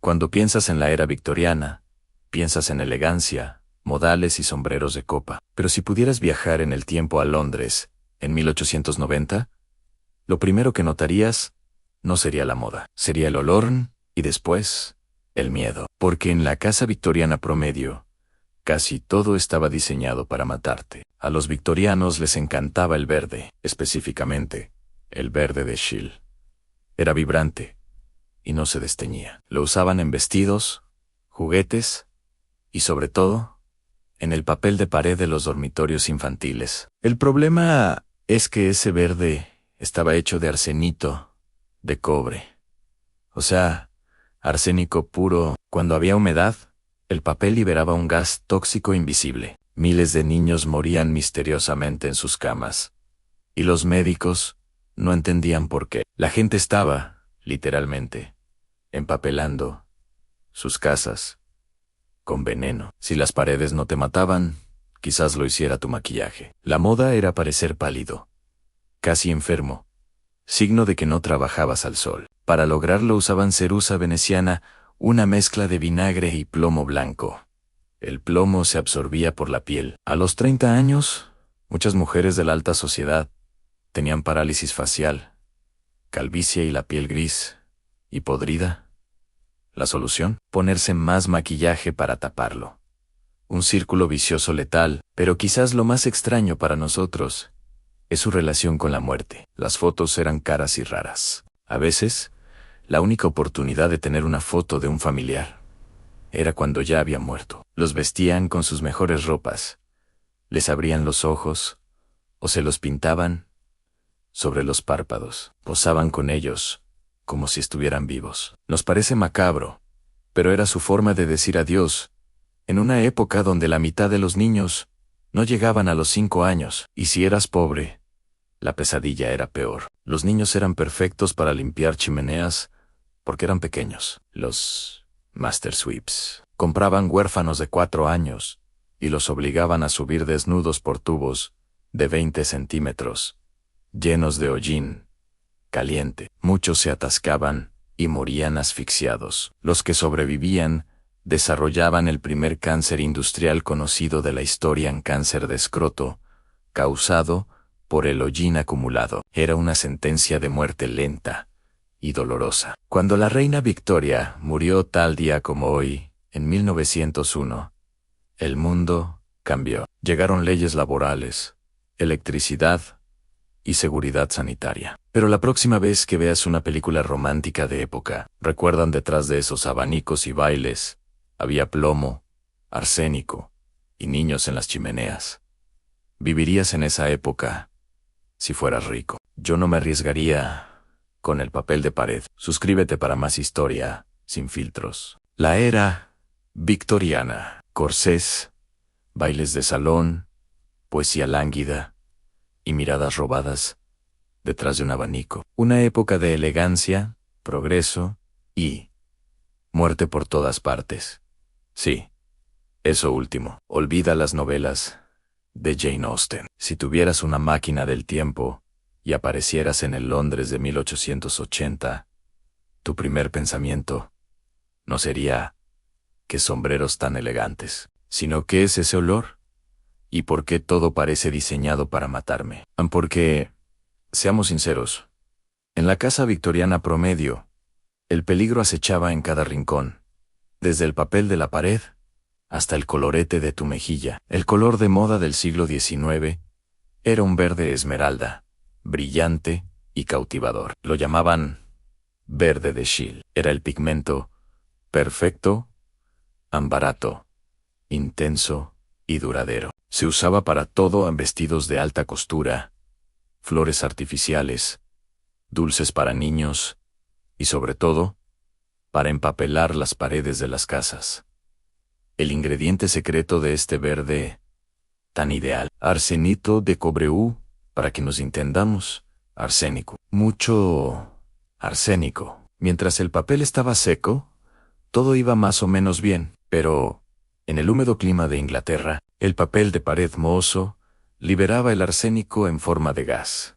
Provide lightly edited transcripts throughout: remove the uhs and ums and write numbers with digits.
Cuando piensas en la era victoriana, piensas en elegancia, modales y sombreros de copa. Pero si pudieras viajar en el tiempo a Londres, en 1890, lo primero que notarías no sería la moda, sería el olor y después el miedo. Porque en la casa victoriana promedio, casi todo estaba diseñado para matarte. A los victorianos les encantaba el verde, específicamente el verde de Shield. Era vibrante y no se desteñía. Lo usaban en vestidos, juguetes y sobre todo, en el papel de pared de los dormitorios infantiles. El problema es que ese verde estaba hecho de arsenito, de cobre. O sea, arsénico puro. Cuando había humedad, el papel liberaba un gas tóxico invisible. Miles de niños morían misteriosamente en sus camas. Y los médicos no entendían por qué. La gente estaba, literalmente, empapelando sus casas con veneno. Si las paredes no te mataban, quizás lo hiciera tu maquillaje. La moda era parecer pálido, casi enfermo, signo de que no trabajabas al sol. Para lograrlo usaban ceruza veneciana, una mezcla de vinagre y plomo blanco. El plomo se absorbía por la piel. A los 30 años, muchas mujeres de la alta sociedad tenían parálisis facial, calvicie y la piel gris y podrida. La solución: ponerse más maquillaje para taparlo. Un círculo vicioso letal, pero quizás lo más extraño para nosotros es su relación con la muerte. Las fotos eran caras y raras. A veces, la única oportunidad de tener una foto de un familiar era cuando ya había muerto. Los vestían con sus mejores ropas, les abrían los ojos o se los pintaban sobre los párpados. Posaban con ellos como si estuvieran vivos. Nos parece macabro, pero era su forma de decir adiós, en una época donde la mitad de los niños no llegaban a los 5 años, y si eras pobre, la pesadilla era peor. Los niños eran perfectos para limpiar chimeneas porque eran pequeños. Los Master Sweeps compraban huérfanos de 4 años y los obligaban a subir desnudos por tubos de 20 centímetros, llenos de hollín caliente. Muchos se atascaban y morían asfixiados. Los que sobrevivían desarrollaban el primer cáncer industrial conocido de la historia, en cáncer de escroto, causado por el hollín acumulado. Era una sentencia de muerte lenta y dolorosa. Cuando la reina Victoria murió tal día como hoy, en 1901, el mundo cambió. Llegaron leyes laborales, electricidad y seguridad sanitaria. Pero la próxima vez que veas una película romántica de época, recuerdan detrás de esos abanicos y bailes, había plomo, arsénico y niños en las chimeneas. Vivirías en esa época si fueras rico. Yo no me arriesgaría con el papel de pared. Suscríbete para más historia sin filtros. La era victoriana. Corsés, bailes de salón, poesía lánguida y miradas robadas detrás de un abanico. Una época de elegancia, progreso y muerte por todas partes. Sí, eso último. Olvida las novelas de Jane Austen. Si tuvieras una máquina del tiempo y aparecieras en el Londres de 1880, tu primer pensamiento no sería «qué sombreros tan elegantes», sino «¿qué es ese olor? ¿Y por qué todo parece diseñado para matarme?». Porque, seamos sinceros, en la casa victoriana promedio, el peligro acechaba en cada rincón, desde el papel de la pared hasta el colorete de tu mejilla. El color de moda del siglo XIX era un verde esmeralda, brillante y cautivador. Lo llamaban verde de Shield. Era el pigmento perfecto, ambarato, intenso y duradero. Se usaba para todo, en vestidos de alta costura, flores artificiales, dulces para niños y, sobre todo, para empapelar las paredes de las casas. El ingrediente secreto de este verde tan ideal: arsenito de cobre, para que nos entendamos, arsénico. Mucho arsénico. Mientras el papel estaba seco, todo iba más o menos bien, pero en el húmedo clima de Inglaterra, el papel de pared mohoso liberaba el arsénico en forma de gas.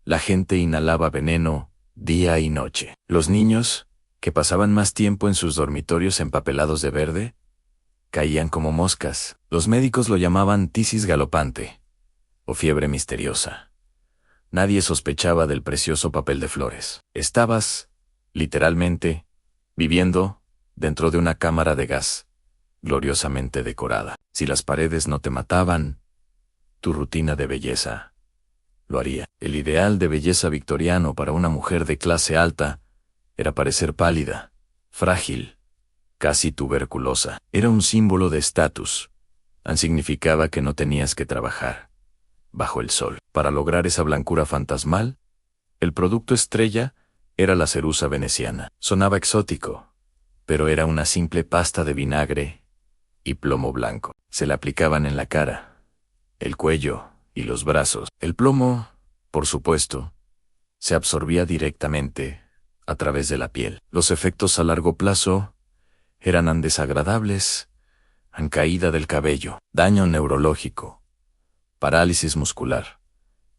La gente inhalaba veneno día y noche. Los niños que pasaban más tiempo en sus dormitorios empapelados de verde, caían como moscas. Los médicos lo llamaban tisis galopante, o fiebre misteriosa. Nadie sospechaba del precioso papel de flores. Estabas, literalmente, viviendo dentro de una cámara de gas, gloriosamente decorada. Si las paredes no te mataban, tu rutina de belleza lo haría. El ideal de belleza victoriano para una mujer de clase alta era parecer pálida, frágil, casi tuberculosa. Era un símbolo de estatus. Significaba que no tenías que trabajar bajo el sol. Para lograr esa blancura fantasmal, el producto estrella era la cerusa veneciana. Sonaba exótico, pero era una simple pasta de vinagre y plomo blanco. Se la aplicaban en la cara, el cuello y los brazos. El plomo, por supuesto, se absorbía directamente a través de la piel. Los efectos a largo plazo eran desagradables, caída del cabello, daño neurológico, parálisis muscular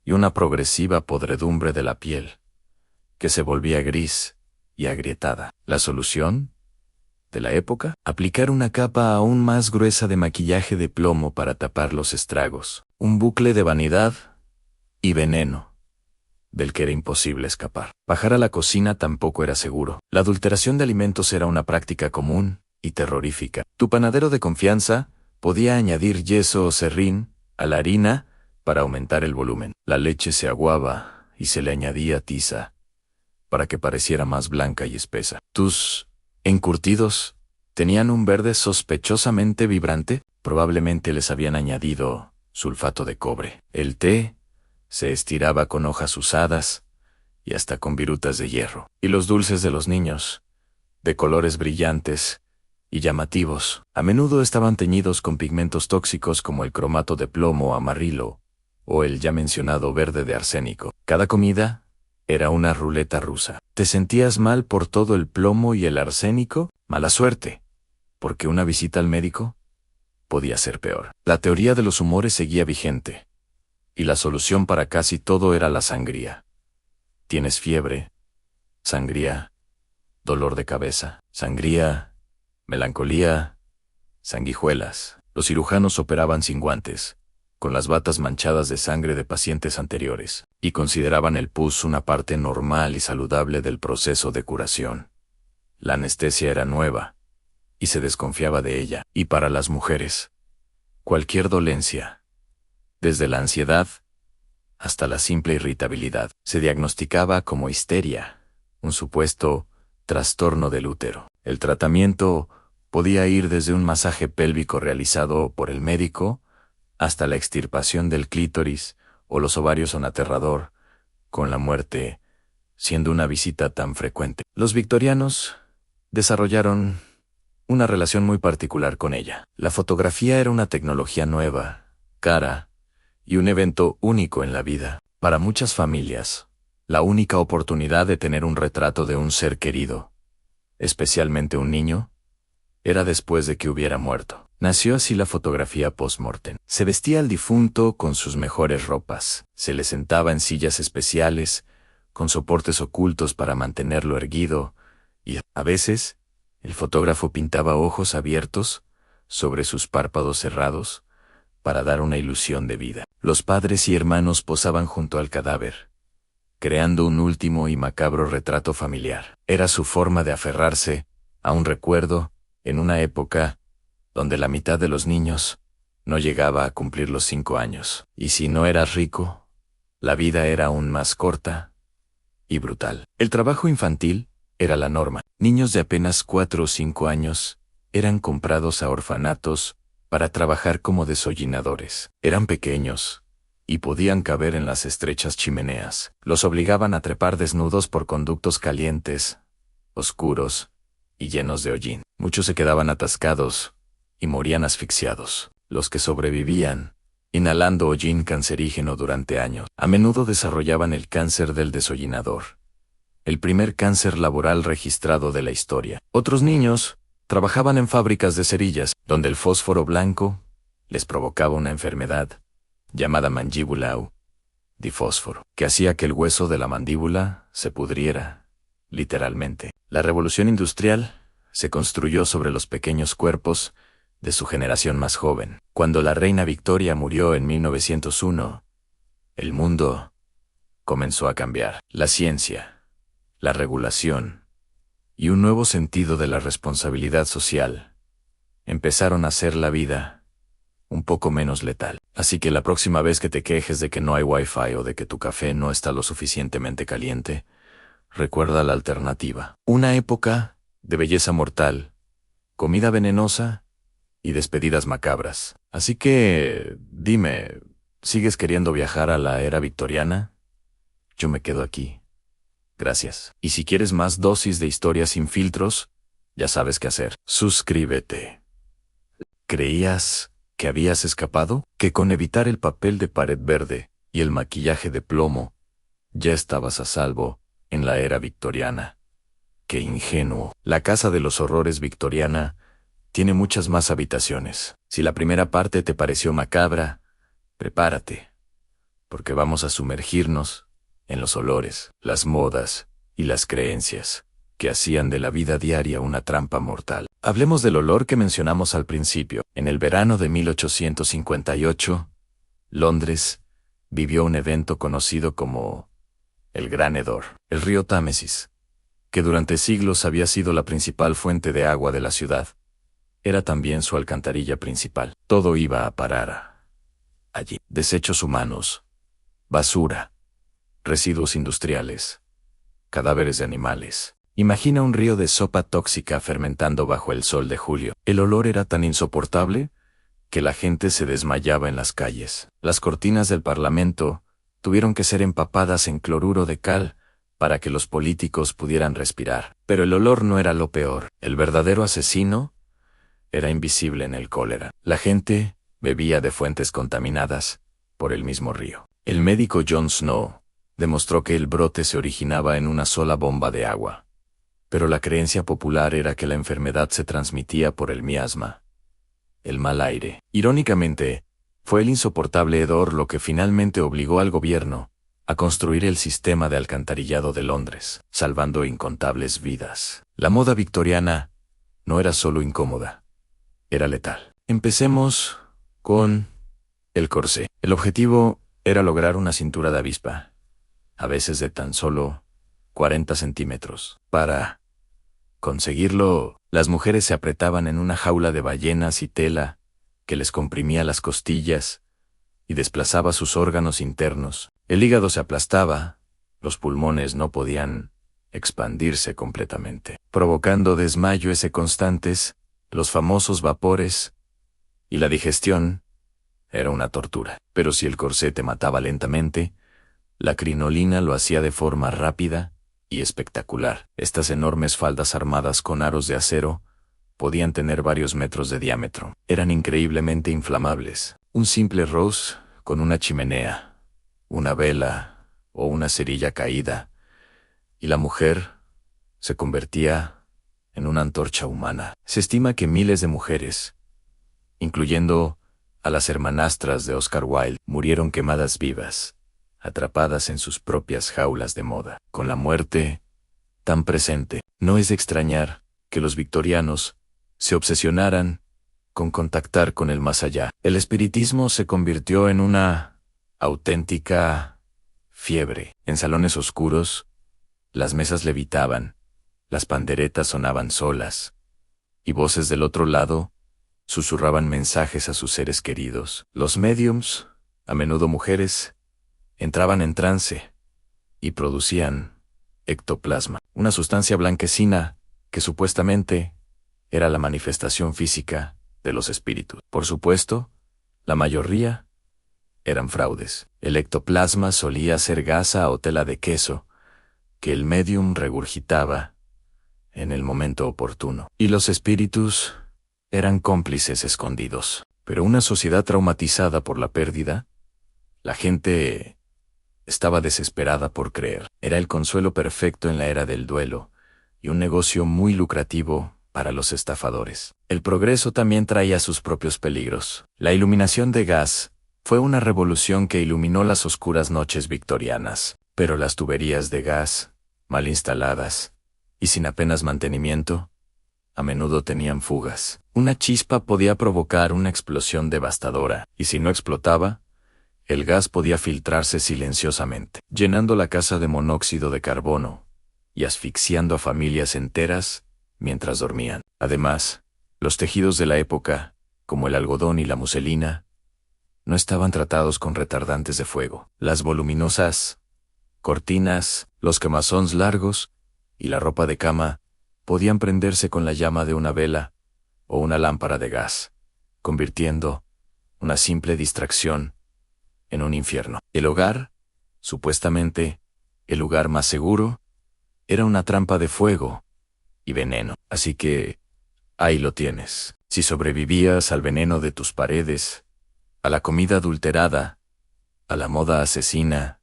y una progresiva podredumbre de la piel, que se volvía gris y agrietada. La solución de la época: aplicar una capa aún más gruesa de maquillaje de plomo para tapar los estragos, un bucle de vanidad y veneno del que era imposible escapar. Bajar a la cocina tampoco era seguro. La adulteración de alimentos era una práctica común y terrorífica. Tu panadero de confianza podía añadir yeso o serrín a la harina para aumentar el volumen. La leche se aguaba y se le añadía tiza para que pareciera más blanca y espesa. Tus encurtidos tenían un verde sospechosamente vibrante. Probablemente les habían añadido sulfato de cobre. El té se estiraba con hojas usadas y hasta con virutas de hierro. Y los dulces de los niños, de colores brillantes y llamativos, a menudo estaban teñidos con pigmentos tóxicos como el cromato de plomo o amarilo, o el ya mencionado verde de arsénico. Cada comida era una ruleta rusa. ¿Te sentías mal por todo el plomo y el arsénico? Mala suerte, porque una visita al médico podía ser peor. La teoría de los humores seguía vigente, y la solución para casi todo era la sangría. ¿Tienes fiebre? Sangría. ¿Dolor de cabeza? Sangría. Melancolía. Sanguijuelas. Los cirujanos operaban sin guantes, con las batas manchadas de sangre de pacientes anteriores, y consideraban el pus una parte normal y saludable del proceso de curación. La anestesia era nueva, y se desconfiaba de ella. Y para las mujeres, cualquier dolencia, desde la ansiedad hasta la simple irritabilidad, se diagnosticaba como histeria, un supuesto trastorno del útero. El tratamiento podía ir desde un masaje pélvico realizado por el médico hasta la extirpación del clítoris o los ovarios, un aterrador, con la muerte siendo una visita tan frecuente. Los victorianos desarrollaron una relación muy particular con ella. La fotografía era una tecnología nueva, cara, y un evento único en la vida. Para muchas familias, la única oportunidad de tener un retrato de un ser querido, especialmente un niño, era después de que hubiera muerto. Nació así la fotografía post-mortem. Se vestía al difunto con sus mejores ropas, se le sentaba en sillas especiales, con soportes ocultos para mantenerlo erguido, y, a veces, el fotógrafo pintaba ojos abiertos sobre sus párpados cerrados, para dar una ilusión de vida. Los padres y hermanos posaban junto al cadáver, creando un último y macabro retrato familiar. Era su forma de aferrarse a un recuerdo en una época donde la mitad de los niños no llegaba a cumplir los 5 años. Y si no eras rico, la vida era aún más corta y brutal. El trabajo infantil era la norma. Niños de apenas 4 o 5 años eran comprados a orfanatos para trabajar como desollinadores. Eran pequeños y podían caber en las estrechas chimeneas. Los obligaban a trepar desnudos por conductos calientes, oscuros y llenos de hollín. Muchos se quedaban atascados y morían asfixiados. Los que sobrevivían, inhalando hollín cancerígeno durante años, a menudo desarrollaban el cáncer del desollinador, el primer cáncer laboral registrado de la historia. Otros niños trabajaban en fábricas de cerillas, donde el fósforo blanco les provocaba una enfermedad llamada mandíbula difósforo, que hacía que el hueso de la mandíbula se pudriera, literalmente. La revolución industrial se construyó sobre los pequeños cuerpos de su generación más joven. Cuando la reina Victoria murió en 1901, el mundo comenzó a cambiar. La ciencia, la regulación y un nuevo sentido de la responsabilidad social empezaron a hacer la vida un poco menos letal. Así que la próxima vez que te quejes de que no hay Wi-Fi o de que tu café no está lo suficientemente caliente, recuerda la alternativa. Una época de belleza mortal, comida venenosa y despedidas macabras. Así que, dime, ¿sigues queriendo viajar a la era victoriana? Yo me quedo aquí. Gracias. Y si quieres más dosis de historias sin filtros, ya sabes qué hacer. Suscríbete. ¿Creías que habías escapado? ¿Que con evitar el papel de pared verde y el maquillaje de plomo, ya estabas a salvo en la era victoriana? ¡Qué ingenuo! La Casa de los Horrores victoriana tiene muchas más habitaciones. Si la primera parte te pareció macabra, prepárate, porque vamos a sumergirnos en los olores, las modas y las creencias que hacían de la vida diaria una trampa mortal. Hablemos del olor que mencionamos al principio. En el verano de 1858, Londres vivió un evento conocido como el Gran Hedor. El río Támesis, que durante siglos había sido la principal fuente de agua de la ciudad, era también su alcantarilla principal. Todo iba a parar allí. Desechos humanos, basura, residuos industriales, cadáveres de animales. Imagina un río de sopa tóxica fermentando bajo el sol de julio. El olor era tan insoportable que la gente se desmayaba en las calles. Las cortinas del Parlamento tuvieron que ser empapadas en cloruro de cal para que los políticos pudieran respirar. Pero el olor no era lo peor. El verdadero asesino era invisible en el cólera. La gente bebía de fuentes contaminadas por el mismo río. El médico John Snow demostró que el brote se originaba en una sola bomba de agua. Pero la creencia popular era que la enfermedad se transmitía por el miasma, el mal aire. Irónicamente, fue el insoportable hedor lo que finalmente obligó al gobierno a construir el sistema de alcantarillado de Londres, salvando incontables vidas. La moda victoriana no era solo incómoda, era letal. Empecemos con el corsé. El objetivo era lograr una cintura de avispa, a veces de tan solo 40 centímetros. Para conseguirlo, las mujeres se apretaban en una jaula de ballenas y tela que les comprimía las costillas y desplazaba sus órganos internos. El hígado se aplastaba, los pulmones no podían expandirse completamente, provocando desmayos constantes, los famosos vapores, y la digestión era una tortura. Pero si el corsé te mataba lentamente, la crinolina lo hacía de forma rápida y espectacular. Estas enormes faldas armadas con aros de acero podían tener varios metros de diámetro. Eran increíblemente inflamables. Un simple rose con una chimenea, una vela o una cerilla caída, y la mujer se convertía en una antorcha humana. Se estima que miles de mujeres, incluyendo a las hermanastras de Oscar Wilde, murieron quemadas vivas, atrapadas en sus propias jaulas de moda. Con la muerte tan presente, no es de extrañar que los victorianos se obsesionaran con contactar con el más allá. El espiritismo se convirtió en una auténtica fiebre. En salones oscuros, las mesas levitaban, las panderetas sonaban solas, y voces del otro lado susurraban mensajes a sus seres queridos. Los médiums, a menudo mujeres, entraban en trance y producían ectoplasma, una sustancia blanquecina que supuestamente era la manifestación física de los espíritus. Por supuesto, la mayoría eran fraudes. El ectoplasma solía ser gasa o tela de queso que el médium regurgitaba en el momento oportuno. Y los espíritus eran cómplices escondidos. Pero una sociedad traumatizada por la pérdida, la gente estaba desesperada por creer. Era el consuelo perfecto en la era del duelo y un negocio muy lucrativo para los estafadores. El progreso también traía sus propios peligros. La iluminación de gas fue una revolución que iluminó las oscuras noches victorianas, pero las tuberías de gas, mal instaladas y sin apenas mantenimiento, a menudo tenían fugas. Una chispa podía provocar una explosión devastadora, y si no explotaba, el gas podía filtrarse silenciosamente, llenando la casa de monóxido de carbono y asfixiando a familias enteras mientras dormían. Además, los tejidos de la época, como el algodón y la muselina, no estaban tratados con retardantes de fuego. Las voluminosas cortinas, los quemazones largos y la ropa de cama podían prenderse con la llama de una vela o una lámpara de gas, convirtiendo una simple distracción en un infierno. El hogar, supuestamente el lugar más seguro, era una trampa de fuego y veneno. Así que ahí lo tienes. Si sobrevivías al veneno de tus paredes, a la comida adulterada, a la moda asesina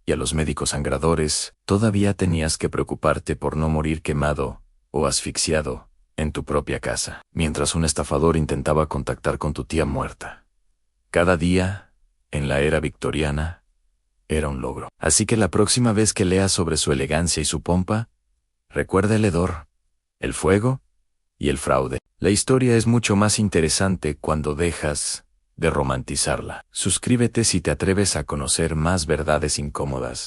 y a los médicos sangradores, todavía tenías que preocuparte por no morir quemado o asfixiado en tu propia casa, mientras un estafador intentaba contactar con tu tía muerta. Cada día, en la era victoriana, era un logro. Así que la próxima vez que leas sobre su elegancia y su pompa, recuerda el hedor, el fuego y el fraude. La historia es mucho más interesante cuando dejas de romantizarla. Suscríbete si te atreves a conocer más verdades incómodas.